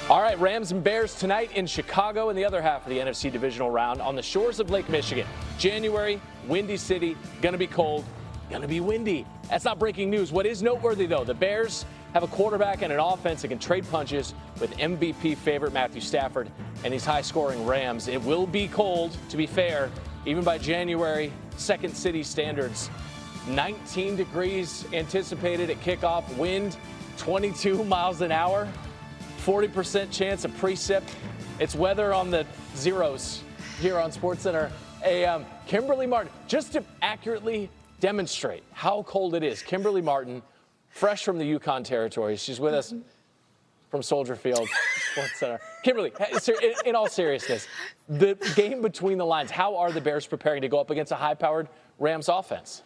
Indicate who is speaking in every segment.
Speaker 1: All right, Rams and Bears tonight in Chicago in the other half of the NFC divisional round on the shores of Lake Michigan. January, Windy City, gonna be cold, gonna be windy. That's not breaking news. What is noteworthy, though, the Bears have a quarterback and an offense that can trade punches with MVP favorite Matthew Stafford and these high-scoring Rams. It will be cold, to be fair, even by January, second city standards. 19 degrees anticipated at kickoff, wind 22 miles an hour. 40% chance of precip. It's weather on the zeros here on SportsCenter AM. Kimberly Martin, just to accurately demonstrate how cold it is. Kimberly Martin, fresh from the Yukon territory. She's with us from Soldier Field, SportsCenter. Kimberly, in all seriousness, the game between the lines, how are the Bears preparing to go up against a high-powered Rams offense?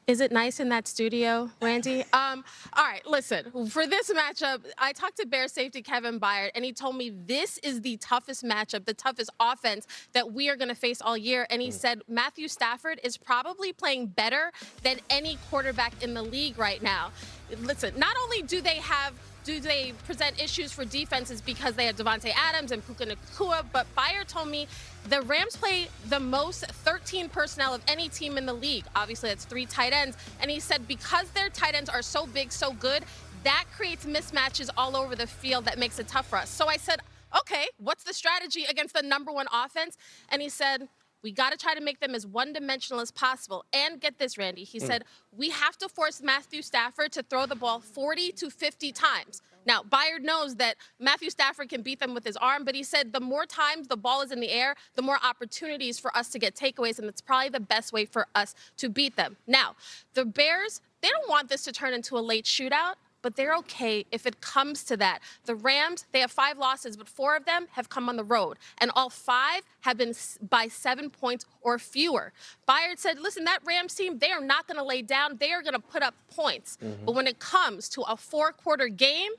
Speaker 2: Is it nice in that studio, Randy? All right, listen, for this matchup, I talked to Bears safety Kevin Byard, and he told me this is the toughest matchup, the toughest offense that we are going to face all year. And he said Matthew Stafford is probably playing better than any quarterback in the league right now. Listen, not only do they present issues for defenses because they have Devontae Adams and Puka Nacua, but Byard told me the Rams play the most 13 personnel of any team in the league. Obviously, that's 3 tight ends. And he said because their tight ends are so big, so good, that creates mismatches all over the field that makes it tough for us. So I said, okay, what's the strategy against the #1 offense? And he said, we got to try to make them as one-dimensional as possible. And get this, Randy. He said, we have to force Matthew Stafford to throw the ball 40 to 50 times. Now, Byard knows that Matthew Stafford can beat them with his arm, but he said the more times the ball is in the air, the more opportunities for us to get takeaways, and it's probably the best way for us to beat them. Now, the Bears, they don't want this to turn into a late shootout, but they're okay if it comes to that. The Rams, they have 5 losses, but 4 of them have come on the road, and all 5 have been by 7 points or fewer. Byard said, listen, that Rams team, they are not going to lay down. They are going to put up points. But when it comes to a 4-quarter game,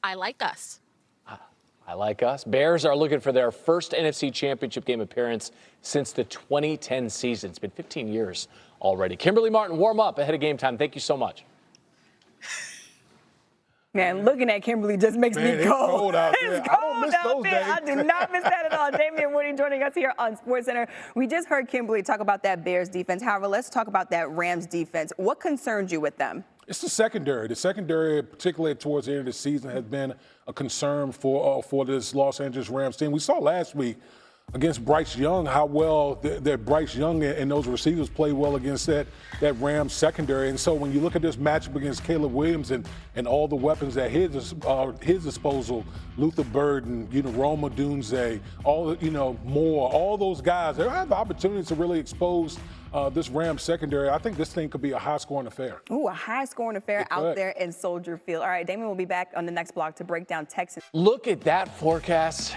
Speaker 2: I like us.
Speaker 1: I like us. Bears are looking for their first NFC Championship game appearance since the 2010 season. It's been 15 years already. Kimberly Martin, warm up ahead of game time. Thank you so much.
Speaker 3: Man, looking at Kimberly just makes me cold.
Speaker 4: It's cold out there.
Speaker 3: It's
Speaker 4: I don't miss those days.
Speaker 3: I do not miss that at all. Damien Woody joining us here on SportsCenter. We just heard Kimberly talk about that Bears defense. However, let's talk about that Rams defense. What concerns you with them?
Speaker 4: It's the secondary. The secondary, particularly towards the end of the season, has been a concern for this Los Angeles Rams team. We saw last week against Bryce Young how well that Bryce Young and those receivers played well against that Rams secondary. And so when you look at this matchup against Caleb Williams and all the weapons at his disposal, Luther Burden, Roma Dunze, Moore, all those guys, they have opportunities to really expose this Rams secondary. I think this thing could be a high-scoring affair.
Speaker 3: Ooh, a high-scoring affair out there in Soldier Field. All right, Damien will be back on the next block to break down Texans.
Speaker 1: Look at that forecast.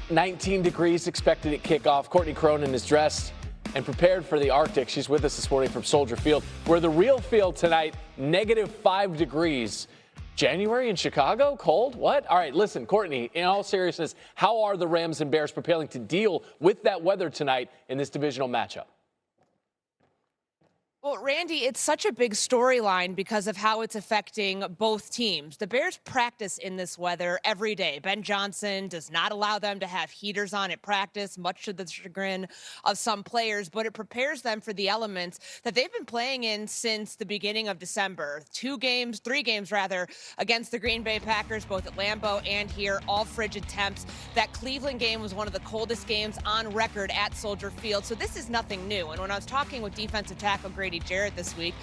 Speaker 1: 19 degrees expected at kickoff. Courtney Cronin is dressed and prepared for the Arctic. She's with us this morning from Soldier Field, where the real field tonight, -5 degrees. January in Chicago? Cold? What? All right, listen, Courtney, in all seriousness, how are the Rams and Bears preparing to deal with that weather tonight in this divisional matchup?
Speaker 5: Well, Randy, it's such a big storyline because of how it's affecting both teams. The Bears practice in this weather every day. Ben Johnson does not allow them to have heaters on at practice, much to the chagrin of some players, but it prepares them for the elements that they've been playing in since the beginning of December. 3 games against the Green Bay Packers, both at Lambeau and here, all frigid temps. That Cleveland game was one of the coldest games on record at Soldier Field, so this is nothing new. And when I was talking with defensive tackle Grady Jarrett this week,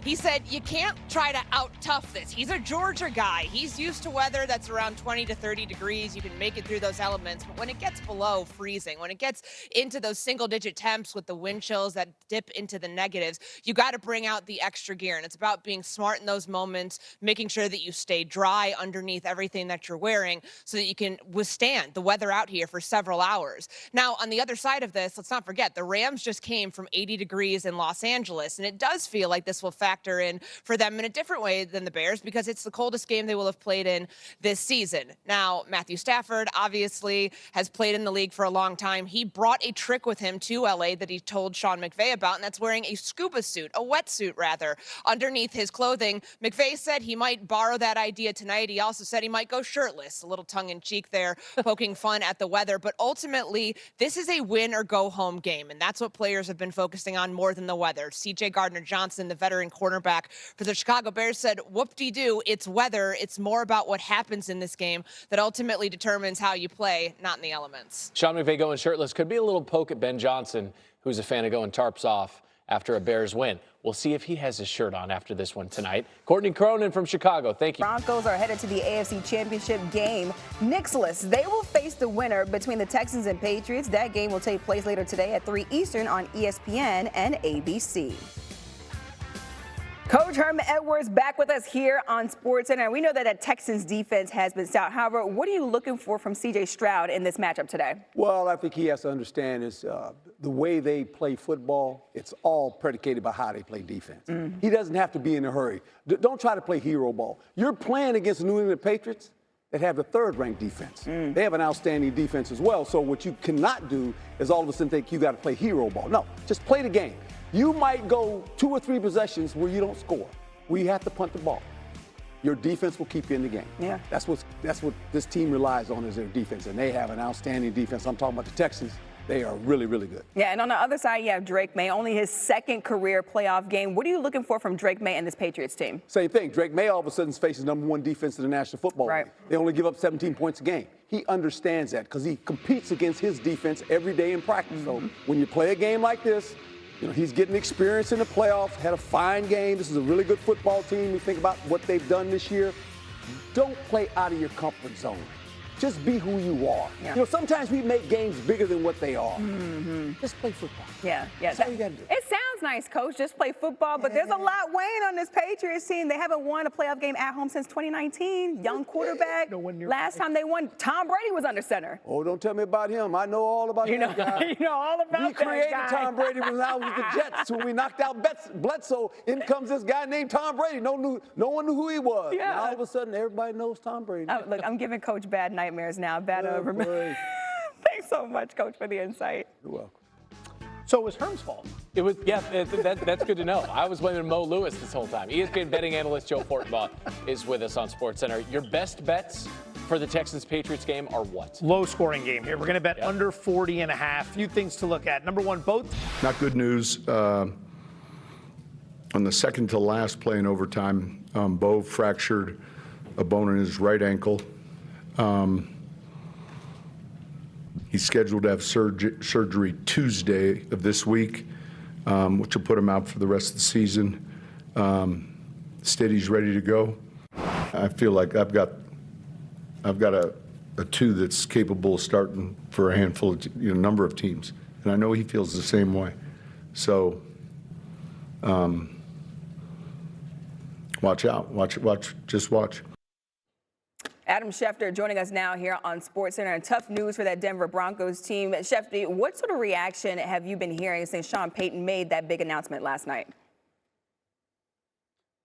Speaker 5: he said you can't try to out-tough this. He's a Georgia guy. He's used to weather that's around 20 to 30 degrees. You can make it through those elements. But when it gets below freezing, when it gets into those single-digit temps with the wind chills that dip into the negatives, you got to bring out the extra gear. And it's about being smart in those moments, making sure that you stay dry underneath everything that you're wearing so that you can withstand the weather out here for several hours. Now, on the other side of this, let's not forget, the Rams just came from 80 degrees in Los Angeles. And it does feel like this will factor in for them in a different way than the Bears because it's the coldest game they will have played in this season. Now, Matthew Stafford obviously has played in the league for a long time. He brought a trick with him to LA that he told Sean McVay about, and that's wearing a scuba suit, a wetsuit rather, underneath his clothing. McVay said he might borrow that idea tonight. He also said he might go shirtless, a little tongue-in-cheek there, poking fun at the weather. But ultimately, this is a win or go home game, and that's what players have been focusing on more than the weather. C.J. Gardner-Johnson, the veteran cornerback for the Chicago Bears, said, whoop-de-doo, it's weather. It's more about what happens in this game that ultimately determines how you play, not in the elements.
Speaker 1: Sean McVay going shirtless could be a little poke at Ben Johnson, who's a fan of going tarps off after a Bears win. We'll see if he has his shirt on after this one tonight. Courtney Cronin from Chicago, thank you.
Speaker 3: Broncos are headed to the AFC Championship game. Nixless, they will face the winner between the Texans and Patriots. That game will take place later today at 3 Eastern on ESPN and ABC. Coach Herman Edwards back with us here on SportsCenter. We know that the Texans defense has been stout. However, what are you looking for from C.J. Stroud in this matchup today?
Speaker 6: Well, I think he has to understand is the way they play football, it's all predicated by how they play defense. He doesn't have to be in a hurry. Don't try to play hero ball. You're playing against the New England Patriots that have the third-ranked defense. They have an outstanding defense as well. So what you cannot do is all of a sudden think you got to play hero ball. No, just play the game. You might go 2 or 3 possessions where you don't score, where you have to punt the ball. Your defense will keep you in the game.
Speaker 3: Yeah.
Speaker 6: That's what this team relies on is their defense, and they have an outstanding defense. I'm talking about the Texans. They are really, really good.
Speaker 3: Yeah, and on the other side, you have Drake May, only his second career playoff game. What are you looking for from Drake May and this Patriots team?
Speaker 6: Same thing. Drake May all of a sudden faces #1 defense in the National Football League. They only give up 17 points a game. He understands that because he competes against his defense every day in practice. So when you play a game like this, you know, he's getting experience in the playoffs, had a fine game. This is a really good football team. You think about what they've done this year. Don't play out of your comfort zone. Just be who you are.
Speaker 3: Yeah.
Speaker 6: You know, sometimes we make games bigger than what they are. Just play football.
Speaker 3: Yeah.
Speaker 6: That's all you got to do.
Speaker 3: It sounds nice, Coach. Just play football, but there's a lot weighing on this Patriots team. They haven't won a playoff game at home since 2019. Young quarterback. Last time they won, Tom Brady was under center.
Speaker 6: Oh, don't tell me about him. I know all about that guy.
Speaker 3: You know all about
Speaker 6: We created Tom Brady when I was with the Jets. When we knocked out Bledsoe, in comes this guy named Tom Brady. No one knew who he was.
Speaker 3: Yeah.
Speaker 6: And all of a sudden, everybody knows Tom Brady.
Speaker 3: Oh, look, I'm giving Coach bad nightmares now. Thanks so much, Coach, for the insight.
Speaker 6: You're welcome.
Speaker 7: So it was Herm's fault.
Speaker 1: It was, yeah, that's good to know. I was blaming Mo Lewis this whole time. ESPN betting analyst Joe Fortenbaugh is with us on SportsCenter. Your best bets for the Texans-Patriots game are what?
Speaker 7: Low-scoring game here. We're going to bet under 40.5. Few things to look at. Number one, both.
Speaker 8: Not good news. On the second to last play in overtime, Bo fractured a bone in his right ankle. He's scheduled to have surgery Tuesday of this week, which will put him out for the rest of the season. Steady's ready to go. I feel like I've got a 2 that's capable of starting for a handful of number of teams, and I know he feels the same way. So watch out, just watch.
Speaker 3: Adam Schefter joining us now here on SportsCenter. And tough news for that Denver Broncos team. Schefter, what sort of reaction have you been hearing since Sean Payton made that big announcement last night?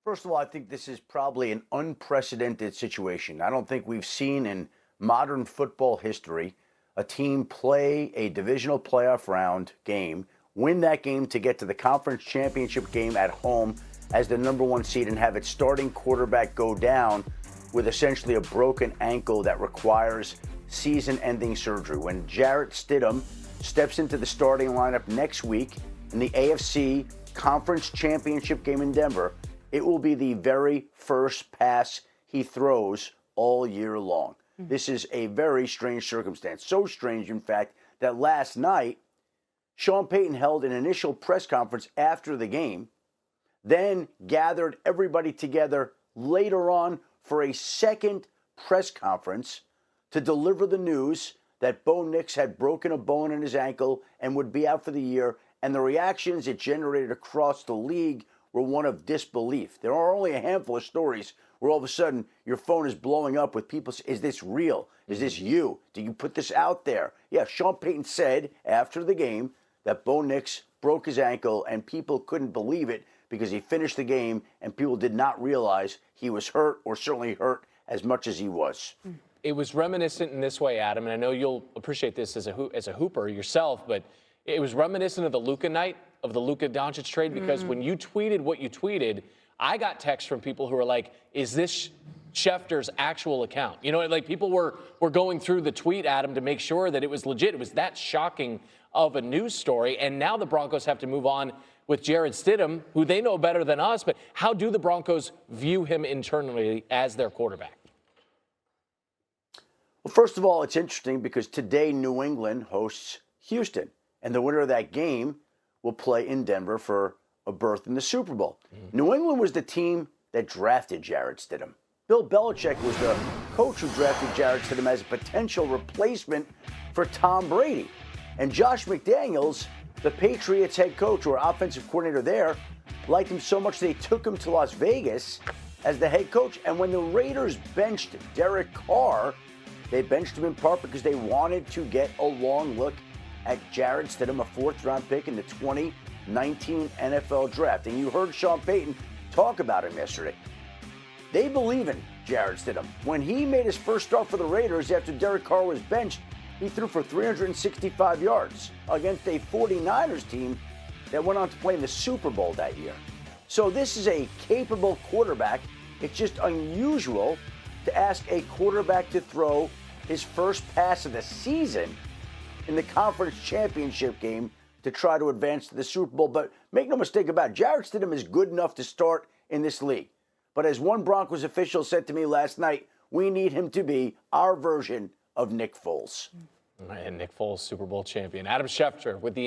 Speaker 9: First of all, I think this is probably an unprecedented situation. I don't think we've seen in modern football history a team play a divisional playoff round game, win that game to get to the conference championship game at home as the #1 seed and have its starting quarterback go down with essentially a broken ankle that requires season-ending surgery. When Jarrett Stidham steps into the starting lineup next week in the AFC Conference Championship game in Denver, it will be the very first pass he throws all year long. This is a very strange circumstance. So strange, in fact, that last night, Sean Payton held an initial press conference after the game, then gathered everybody together later on for a second press conference to deliver the news that Bo Nix had broken a bone in his ankle and would be out for the year. And the reactions it generated across the league were one of disbelief. There are only a handful of stories where all of a sudden your phone is blowing up with people saying, is this real? Is this you? Did you put this out there? Yeah, Sean Payton said after the game that Bo Nix broke his ankle, and people couldn't believe it because he finished the game, and people did not realize he was hurt, or certainly hurt as much as he was.
Speaker 1: It was reminiscent in this way, Adam, and I know you'll appreciate this as a hooper yourself, but it was reminiscent of the Luka night, of the Luka Doncic trade, because when you tweeted what you tweeted, I got texts from people who were like, is this Schefter's actual account? You know, like people were going through the tweet, Adam, to make sure that it was legit. It was that shocking of a news story, and now the Broncos have to move on with Jarrett Stidham, who they know better than us, but how do the Broncos view him internally as their quarterback?
Speaker 9: Well, first of all, it's interesting because today New England hosts Houston, and the winner of that game will play in Denver for a berth in the Super Bowl. New England was the team that drafted Jarrett Stidham. Bill Belichick was the coach who drafted Jarrett Stidham as a potential replacement for Tom Brady. And Josh McDaniels, the Patriots head coach or offensive coordinator there, liked him so much they took him to Las Vegas as the head coach. And when the Raiders benched Derek Carr, they benched him in part because they wanted to get a long look at Jarrett Stidham, a fourth-round pick in the 2019 NFL draft. And you heard Sean Payton talk about him yesterday. They believe in Jarrett Stidham. When he made his first start for the Raiders after Derek Carr was benched, he threw for 365 yards against a 49ers team that went on to play in the Super Bowl that year. So this is a capable quarterback. It's just unusual to ask a quarterback to throw his first pass of the season in the conference championship game to try to advance to the Super Bowl. But make no mistake about it, Jarrett Stidham is good enough to start in this league. But as one Broncos official said to me last night, we need him to be our version of Nick Foles.
Speaker 1: And Nick Foles, Super Bowl champion. Adam Schefter with the